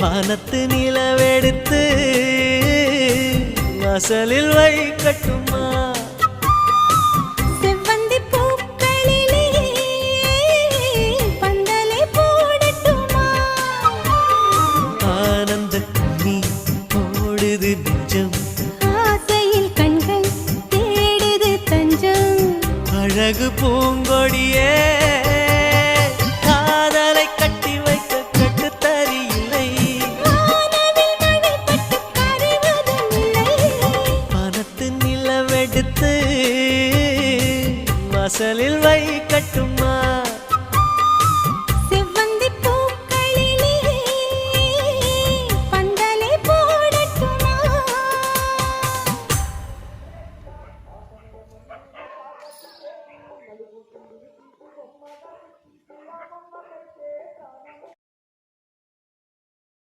வானத்து நிலவெடுத்து வாசலில் வைக்கட்டுமா செவ்வந்தி பூக்களிலே பந்தலை போடட்டுமா ஆனந்த கண்ணீர் ஓடுது நெஞ்சம் ஆசையில் கண்கள் தேடுது தஞ்சம் அழகு பூங்கொடியே